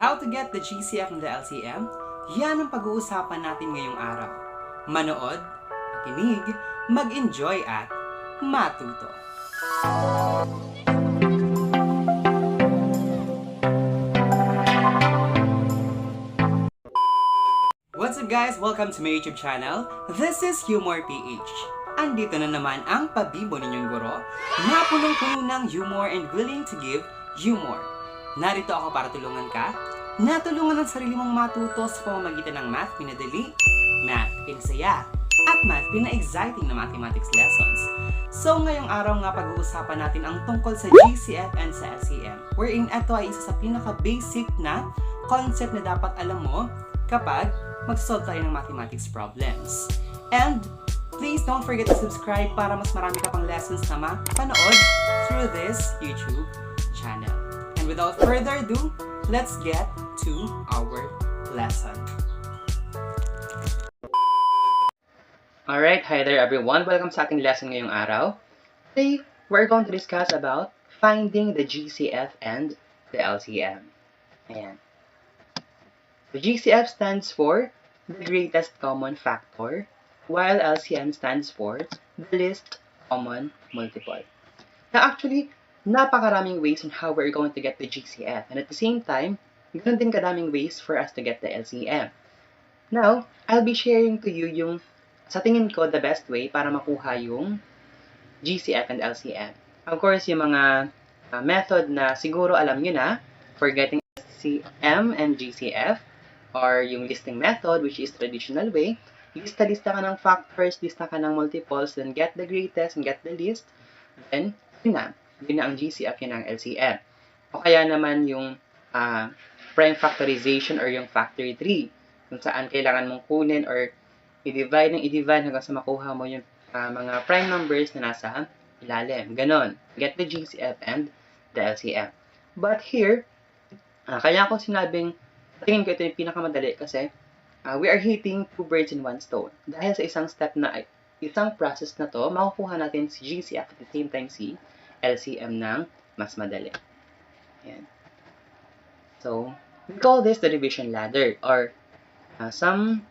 How to get the GCF and the LCM? Yan ang pag-uusapan natin ngayong araw. Manood, makinig, mag-enjoy at matuto. What's up guys? Welcome to my YouTube channel. This is Humor PH. Andito na naman ang pabibo ninyong guro na punong-puno ng humor and willing to give humor. Narito ako para tulungan ka, natulungan ang sarili mong matuto sa pamamagitan ng math pinadali, math pinasaya, at math pina-exciting na mathematics lessons. So ngayong araw nga pag-uusapan natin ang tungkol sa GCF and sa LCM, wherein ito ay isa sa pinaka-basic na concept na dapat alam mo kapag mag-solve tayo ng mathematics problems. And please don't forget to subscribe para mas marami ka pang lessons na mapanood through this YouTube channel. And without further ado, let's get to our lesson. Alright, hi there everyone. Welcome sa ating lesson ngayong araw. Today, we're going to discuss about finding the GCF and the LCM. Ayan. The GCF stands for the greatest common factor, while LCM stands for the least common multiple. Now actually, napakaraming ways on how we're going to get the GCF, and at the same time, ganoon din kadaming ways for us to get the LCM. Now, I'll be sharing to you yung, sa tingin ko, the best way para makuha yung GCF and LCM. Of course, yung mga method na siguro alam nyo na for getting LCM and GCF, or yung listing method, which is traditional way, lista ka ng factors, lista ka ng multiples, then get the greatest and get the least, then yun na ang GCF, yun ang LCM. O kaya naman yung prime factorization or yung factor tree, kung saan kailangan mong kunin or i-divide hanggang sa makuha mo yung mga prime numbers na nasa ilalim. Ganon. Get the GCF and the LCM. But here, kaya ako sinabing, tingin ko ito yung pinakamadali kasi we are hitting two birds in one stone. Dahil sa isang process na to, makukuha natin si GCF at the same time si LCM ng mas madali. Ayan. So, we call this the division ladder, or some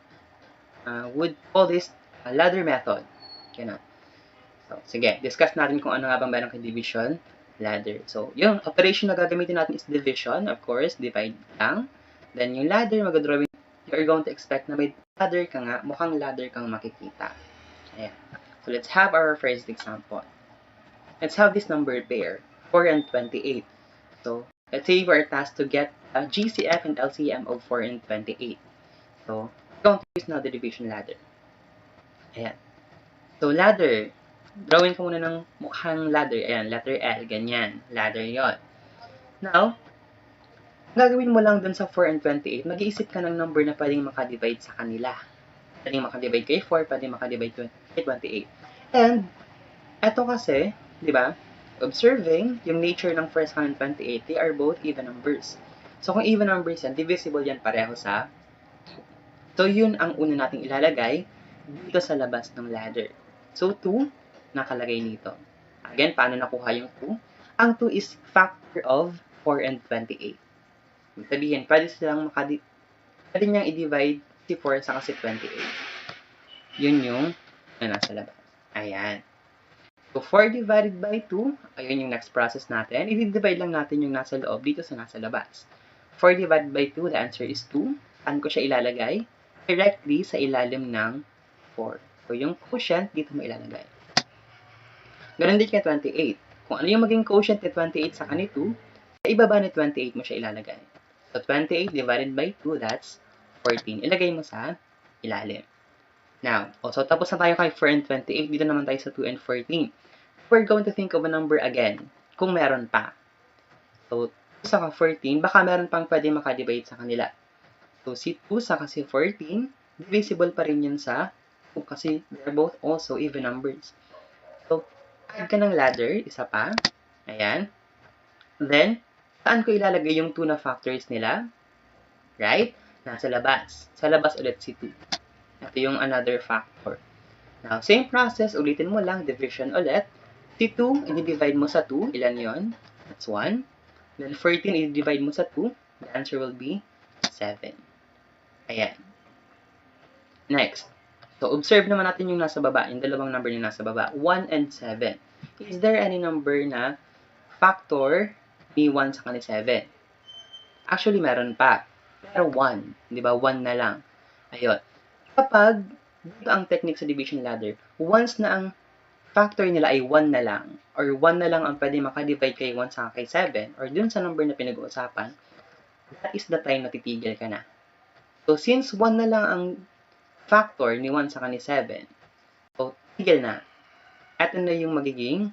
would call this a ladder method. Ganun. So, sige, discuss natin kung ano nga bang meron kay division ladder. So, yung operation na gagamitin natin is division, of course, divide lang. Then, yung ladder, mag-drawing, you're going to expect na may ladder ka nga, mukhang ladder kang makikita. Ayan. So, let's have our first example. Let's have this number pair, 4 and 28. So, let's say we're tasked to get a GCF and LCM of 4 and 28. So, we're going to use now the division ladder. Ayan. So, ladder. Drawing ko muna ng mukhang ladder. Ayan, letter L. Ganyan. Ladder yon. Now, gagawin mo lang dun sa 4 and 28, mag-iisip ka ng number na pwedeng makadivide sa kanila. Pwedeng makadivide kay 4, pwedeng makadivide kay 28. And, eto kasi, di ba, observing yung nature ng first 1 and 28, they are both even numbers. So, kung even numbers yan, divisible yan pareho sa 2. So, yun ang una nating ilalagay dito sa labas ng ladder. So, 2, nakalagay dito. Again, paano nakuha yung 2? Ang 2 is factor of 4 and 28. Sabihin, pwede niyang i-divide si 4 sa kasi 28. Yun yung na nasa labas. Ayan. So, 4 divided by 2, ayun yung next process natin. I-divide lang natin yung nasa loob dito sa nasa labas. 4 divided by 2, the answer is 2. Saan ko siya ilalagay? Directly sa ilalim ng 4. So, yung quotient, dito mo ilalagay. Ganun din kay 28. Kung ano yung maging quotient ni 28 sa kanito, sa ibaba ni 28 mo siya ilalagay. So, 28 divided by 2, that's 14. Ilagay mo sa ilalim. Now, so tapos na tayo kay 4 and 28. Dito naman tayo sa 2 and 14. We're going to think of a number again, kung meron pa. So, sa 14, baka meron pang pwede makadivide sa kanila. So, si 2 sa kasi 14, divisible pa rin yun sa 2 kasi they're both also even numbers. So, add ka ng ladder, isa pa. Ayan. Then, saan ko ilalagay yung 2 na factors nila? Right? Nasa labas. Sa labas ulit si 2. Ito yung another factor. Now, same process. Ulitin mo lang. Division ulit. Si 2, i-divide mo sa 2. Ilan yon? That's 1. Then 14, i-divide mo sa 2. The answer will be 7. Ayan. Next. So, observe naman natin yung nasa baba, yung dalawang number na nasa baba, 1 and 7. Is there any number na factor ni 1 sa ni 7? Actually, meron pa. Pero 1. Di ba? 1 na lang. Ayun. Kapag, dito ang technique sa division ladder, once na ang factor nila ay 1 na lang, or 1 na lang ang pwede makadivide kay 1 sa kay 7, or dun sa number na pinag-uusapan, that is the time na titigil ka na. So, since 1 na lang ang factor ni 1 sa ni 7, so, tigil na. Ito na yung magiging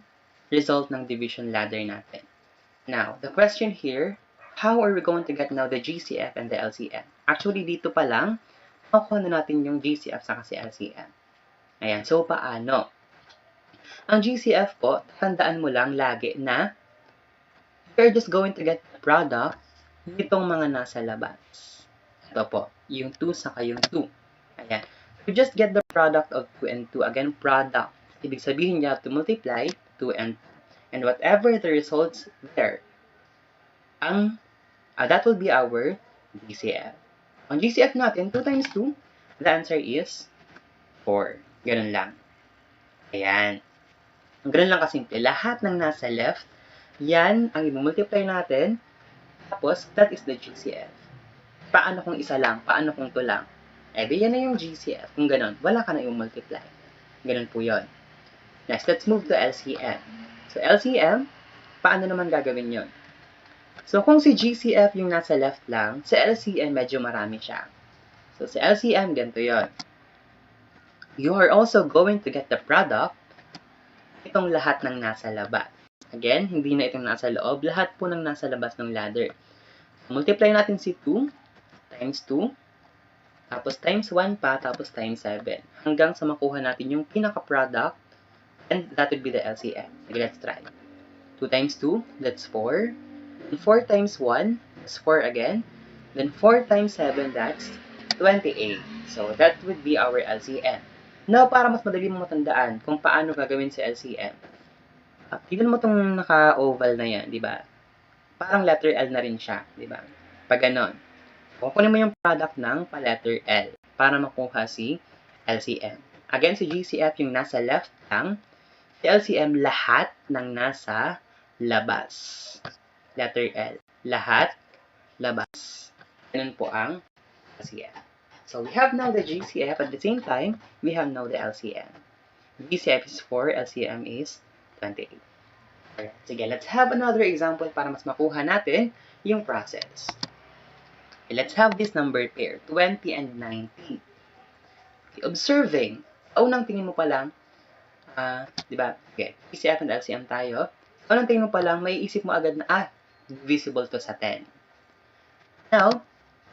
result ng division ladder natin. Now, the question here, how are we going to get now the GCF and the LCM? Actually, dito pa lang, makuha na natin yung GCF sa kasi LCM. Ayan, so paano? Ang GCF po, tandaan mo lang lagi na you're just going to get the product nitong mga nasa labas. Ito po, yung 2 saka yung 2. Ayan. You just get the product of 2 and 2. Again, product. Ibig sabihin, you have to multiply 2 and 2. And whatever the results there, that will be our GCF. Ang GCF natin, 2 times 2, the answer is 4. Ganun lang. Ayan. Ganun lang kasimple. Lahat ng nasa left, yan ang i-multiply natin. Tapos, that is the GCF. Paano kung isa lang? Paano kung 2 lang? Di yan na yung GCF. Kung ganun, wala ka na yung multiply. Ganun po yun. Next, let's move to LCM. So, LCM, paano naman gagawin yun? So, kung si GCF yung nasa left lang, sa LCM medyo marami siya. So, sa LCM, ganito yun. You are also going to get the product itong lahat ng nasa labas. Again, hindi na itong nasa loob. Lahat po ng nasa labas ng ladder. Multiply natin si 2 times 2, tapos times 1 pa, tapos times 7. Hanggang sa makuha natin yung pinaka-product, and that would be the LCM. Okay, let's try. 2 times 2, that's 4. Then 4 times 1, that's 4 again. Then 4 times 7, that's 28. So, that would be our LCM. Now, para mas madali mo matandaan kung paano gagawin sa LCM, tignan mo itong naka-oval na yan, di ba? Parang letter L na rin siya, di ba? Pag ganon. Kukunin mo yung product ng pa-letter L para makuha si LCM. Again, si GCF yung nasa left lang. Si LCM, lahat ng nasa labas. Letter L. Lahat, labas. Ganun po ang LCM. So, we have now the GCF. At the same time, we have now the LCM. GCF is 4, LCM is 28. Alright, sige, let's have another example para mas makuha natin yung process. Okay, let's have this number pair, 20 and 90. Okay, observing, unang tingin mo pa lang, di ba? Okay, GCF and LCM tayo. Unang tingin mo pa lang, may isip mo agad na, divisible to sa 10. Now,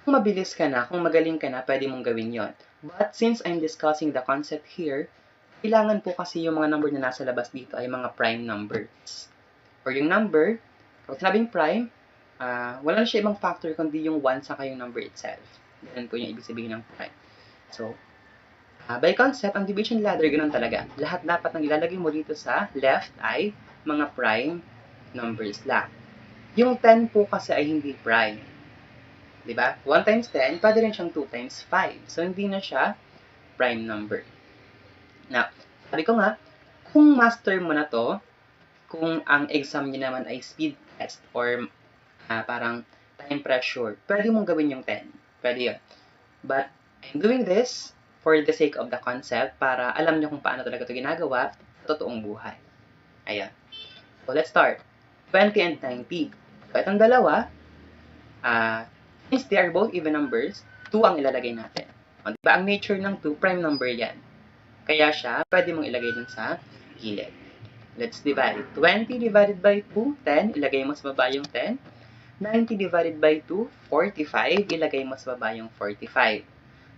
kung mabilis ka na, kung magaling ka na, pwede mong gawin yon. But since I'm discussing the concept here, kailangan po kasi yung mga number na nasa labas dito ay mga prime numbers. Or yung number, kung sinabing prime, wala siya ibang factor kundi yung 1 saka yung number itself. Ganun po yung ibig sabihin ng prime. So, by concept, ang division ladder, ganun talaga. Lahat dapat ng ilalagay mo dito sa left ay mga prime numbers lang. Yung 10 po kasi ay hindi prime. Diba? 1 times 10, pwede rin siyang 2 times 5. So, hindi na siya prime number. Now, sabi ko nga, kung master mo na to, kung ang exam niya naman ay speed test or parang time pressure, pwede mong gawin yung 10. Pwede yun. But, I'm doing this for the sake of the concept para alam niyo kung paano talaga ito ginagawa sa totoong buhay. Ayan. So, let's start. 20 and 90. So, itong dalawa, since they are both even numbers, 2 ang ilalagay natin. O, diba? Ang nature ng 2, prime number yan. Kaya siya, pwede mong ilagay dun sa gilid. Let's divide. 20 divided by 2, 10. Ilagay mo sa baba yung 10. 90 divided by 2, 45. Ilagay mo sa baba yung 45.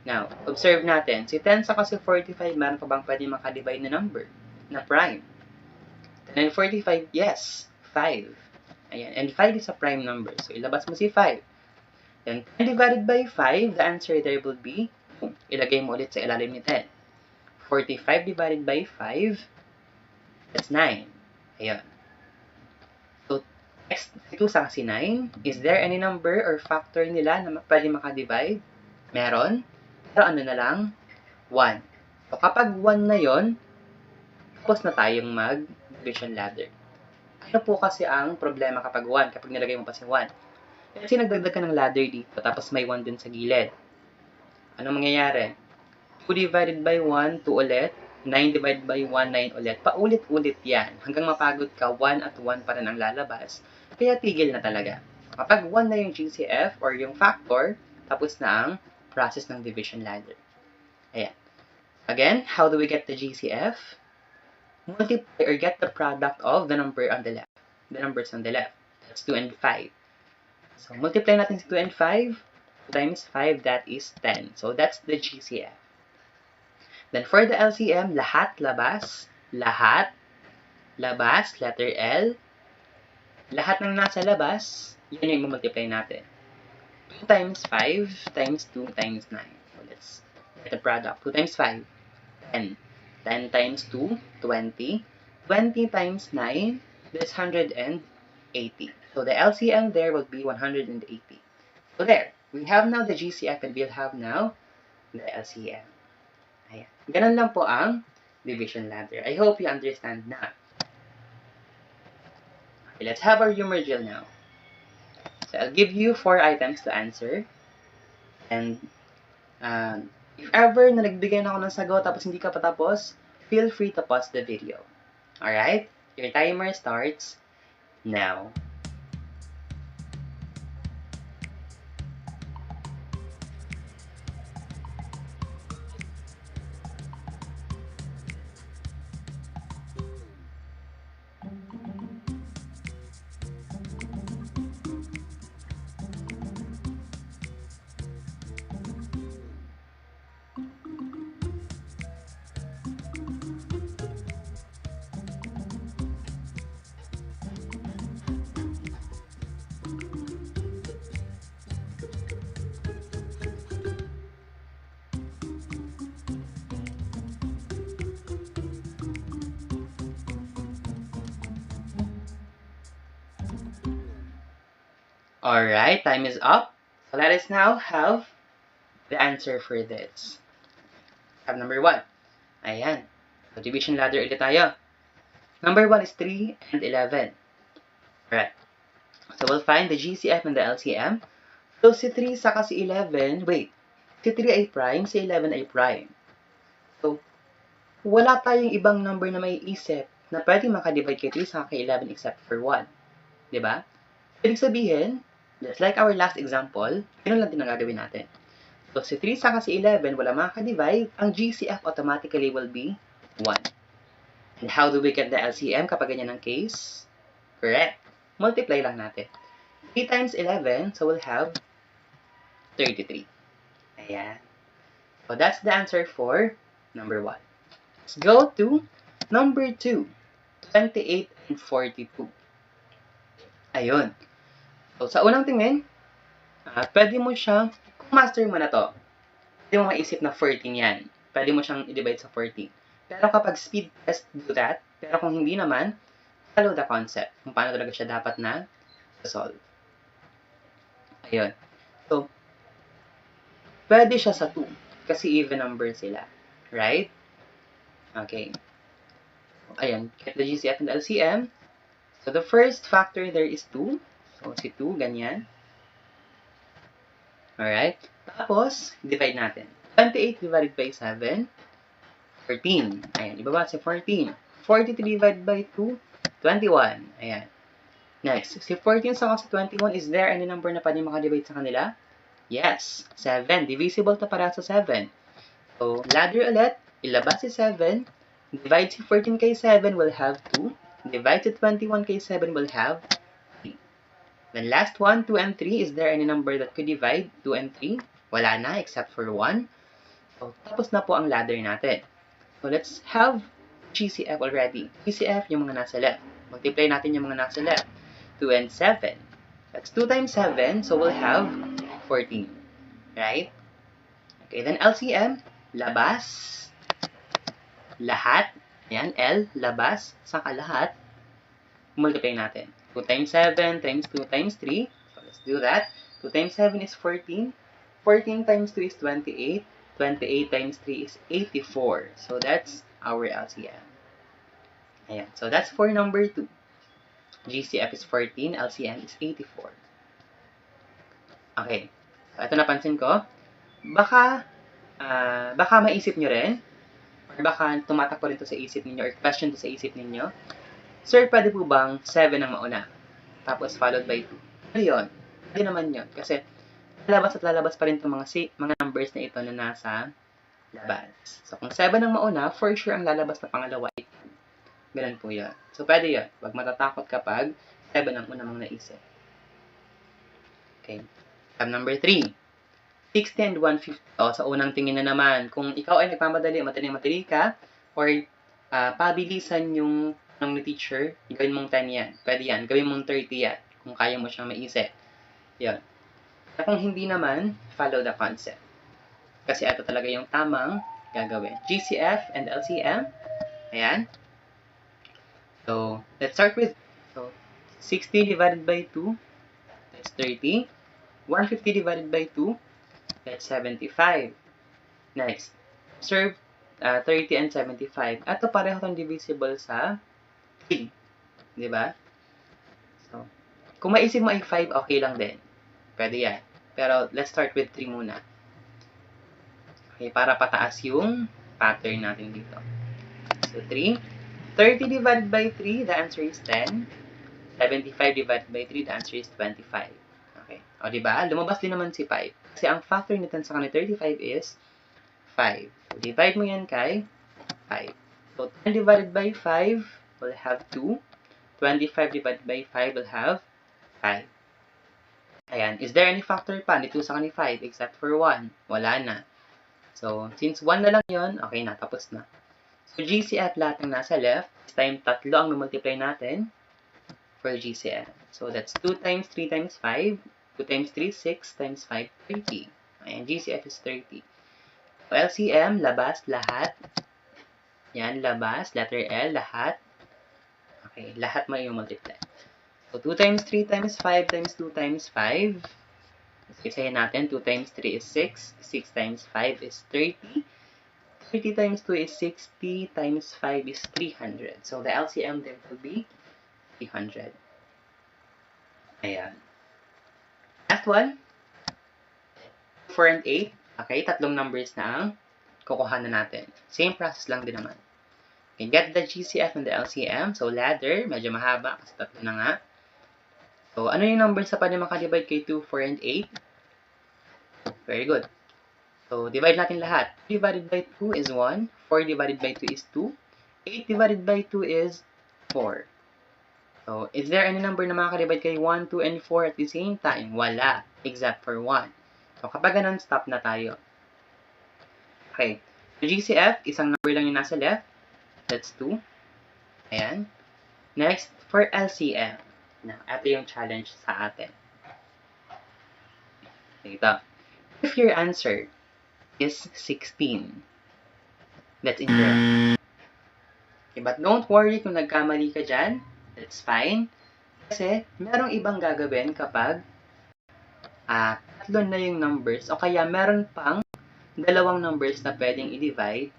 Now, observe natin. Si 10 sa kasi 45, meron pa bang pwede makadivide na number? Na prime. And 45, yes. 5. Ayan. And 5 is a prime number. So, ilabas mo si 5. Then, 10 divided by 5, the answer there will be, ilagay mo ulit sa ilalim ni 10. 45 divided by 5, that's 9. Ayan. So, next 2 sa kasi 9. Is there any number or factor nila na pwede makadivide? Meron. Pero ano na lang? 1. So, kapag 1 na yon, tapos na tayong mag-division ladder. Ano po kasi ang problema kapag 1? Kapag nilagay mo pa si 1. Kasi nagdagdag ka ng ladder dito, tapos may 1 din sa gilid. Ano mangyayari? 2 divided by 1, 2 ulit. 9 divided by 1, 9 ulit. Paulit-ulit yan. Hanggang mapagod ka, 1 at 1 pa rin ang lalabas. Kaya tigil na talaga. Kapag 1 na yung GCF or yung factor, tapos na ang process ng division ladder. Ayan. Again, how do we get the GCF? Multiply or get the product of the number on the left. The numbers on the left. That's 2 and 5. So, multiply natin si 2 and 5. 2 times 5, that is 10. So, that's the GCF. Then, for the LCM, lahat labas. Lahat labas, letter L. Lahat ng nasa labas, yun yung multiply natin. 2 times 5 times 2 times 9. So, let's get the product. 2 times 5, 10. 10 times 2, 20. 20 times 9, that's 180. So, the LCM there will be 180. So, there. We have now the GCF and we'll have now the LCM. Ayan. Ganun lang po ang division ladder. I hope you understand na. Okay, let's have our humor drill now. So, I'll give you 4 items to answer. And, if ever na nagbigay na ako ng sagot tapos hindi ka patapos, feel free to pause the video. Alright? Your timer starts now. Alright, time is up. So let us now have the answer for this. Have number 1. Ayan. So division ladder ulit tayo. Number 1 is 3 and 11. Alright. So we'll find the GCF and the LCM. So si 3 saka si 11, wait. Si 3 ay prime, si 11 ay prime. So, wala tayong ibang number na may isip na pwede makadivide kay 3 saka kay 11 except for 1. Diba? Ibig sabihin, just like our last example, yun lang din ang gagawin natin. So, si 3 saka si 11, wala makakadivide, ang GCF automatically will be 1. And how do we get the LCM kapag ganyan ang case? Correct. Multiply lang natin. 3 times 11, so we'll have 33. Ayan. So, that's the answer for number 1. Let's go to number 2. 28 and 42. Ayun. So, sa unang tingin, pwede mo siyang, kung master mo na to, pwede mo maisip na 14 yan. Pwede mo siyang i-divide sa 14. Pero kapag speed test, do that. Pero kung hindi naman, follow the concept. Kung paano talaga siya dapat na solve. Ayun. So, pwede siya sa 2. Kasi even number sila. Right? Okay. Ayan. Get the GCF and the LCM. So, the first factor there is 2. So, si 2, ganyan. Alright. Tapos, divide natin. 28 divided by 7. 14. Ayan. Ibaba si 14. 43 divided by 2. 21. Ayan. Next. Si 14 sa 21, is there any number na pwede makadivide sa kanila? Yes. 7. Divisible to para sa 7. So, ladder ulit. Ilabas si 7. Divide si 14 kay 7 will have 2. Divide si 21 kay 7 will have 3. Then last one, 2 and 3. Is there any number that could divide 2 and 3? Wala na, except for 1. So, tapos na po ang ladder natin. So, let's have GCF already. GCF, yung mga nasa left. Multiply natin yung mga nasa left. 2 and 7. That's 2 times 7, so we'll have 14. Right? Okay, then LCM, labas, lahat. Ayan, L, labas, saka lahat. Multiply natin. 2 times 7 times 2 times 3. So let's do that. 2 times 7 is 14. 14 times 2 is 28. 28 times 3 is 84. So that's our LCM. Ayan. So that's for number 2. GCF is 14, LCM is 84. Okay. So ito napansin ko. Baka maisip nyo rin, or baka tumatakbo rin to sa isip ninyo, or question to sa isip ninyo, Sir, pwede po bang 7 ang mauna? Tapos followed by 2. Ano yun? Pwede naman yun. Kasi lalabas pa rin itong mga numbers na ito na nasa labas. So, kung 7 ang mauna, for sure ang lalabas na pangalawa ay 2. Ganun po yun. So, pwede yun. Huwag matatakot kapag 7 ang una mong naisip. Okay. Tab number 3. 60 and 150. Sa unang tingin na naman, kung ikaw ay nagmamadali, matali ka, or pabilisan yung ng teacher, gawin mong 10 yan. Pwede yan. Gawin mong 30 yan. Kung kaya mo siyang maisip. Yan. Kung hindi naman, follow the concept. Kasi ito talaga yung tamang gagawin. GCF and LCM. Ayan. So, let's start with 60 divided by 2. That's 30. 150 divided by 2. That's 75. Next. Observe 30 and 75. Ito pareho itong divisible sa 3. Diba? So, kung maisip mo ay 5, okay lang din. Pwede yan. Pero, let's start with 3 muna. Okay, para pataas yung pattern natin dito. So, 3. 30 divided by 3, the answer is 10. 75 divided by 3, the answer is 25. Okay. O, diba? Lumabas din naman si 5. Kasi ang factor nito sa kanila 35 is 5. So, divide mo yan kay 5. So, 10 divided by 5 will have 2. 25 divided by 5 will have 5. Ayan. Is there any factor pa nito sa kanila 5 except for 1? Wala na. So, since 1 na lang yon, okay na. Tapos na. So, GCF lahat ng nasa left. This time, 3 ang multiply natin for GCF. So, that's 2 times 3 times 5. 2 times 3, 6 times 5, 30. Ayan, GCF is 30. So, LCM, labas, lahat. Yan, labas, letter L, lahat. Okay, lahat may multiply. So, 2 times 3 times 5 times 2 times 5. Isahin natin, 2 times 3 is 6. 6 times 5 is 30. 30 times 2 is 60. Times 5 is 300. So, the LCM there will be 300. Ayan. Last one. 4 and 8. Okay, tatlong numbers na ang kukuhanan natin. Same process lang din naman. Okay, get the GCF and the LCM. So, ladder, medyo mahaba kasi tatlo na nga. So, ano yung numbers na pwede makadivide kay 2, 4, and 8? Very good. So, divide natin lahat. 2 divided by 2 is 1. 4 divided by 2 is 2. 8 divided by 2 is 4. So, is there any number na makakadivide kay 1, 2, and 4 at the same time? Wala. Except for 1. So, kapag ganun, stop na tayo. Okay. So, GCF, isang number lang yung nasa left. That's 2. Ayan. Next, for LCM. Now, ito yung challenge sa atin. Ito. If your answer is 16, that's incorrect. Okay, but don't worry kung nagkamali ka dyan. That's fine. Kasi, merong ibang gagawin kapag tatlo na yung numbers o kaya meron pang dalawang numbers na pwedeng i-divide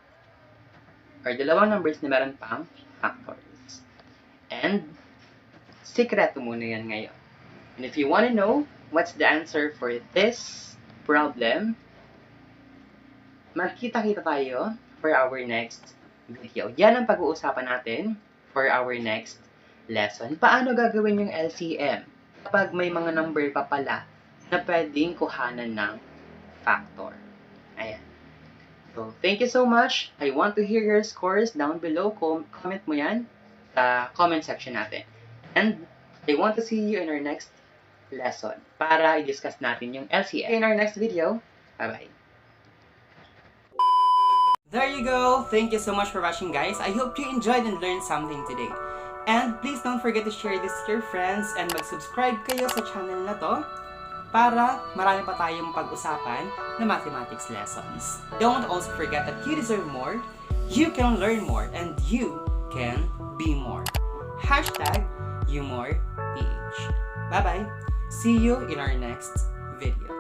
or dalawang numbers na meron pang factors. And, sikreto muna yan ngayon. And if you want to know what's the answer for this problem, magkita-kita tayo for our next video. Yan ang pag-uusapan natin for our next lesson. Paano gagawin yung LCM kapag may mga number pa pala na pwedeng kuhanan ng factor. Ayan. So, thank you so much. I want to hear your scores down below. Comment mo yan sa comment section natin. And I want to see you in our next lesson para i-discuss natin yung LCM. In our next video, bye-bye. There you go. Thank you so much for watching, guys. I hope you enjoyed and learned something today. And please don't forget to share this to your friends and mag-subscribe kayo sa channel na to para marami pa tayong pag-usapan na mathematics lessons. Don't also forget that you deserve more, you can learn more, and you can be more. Hashtag Humor PH. Bye-bye! See you in our next video.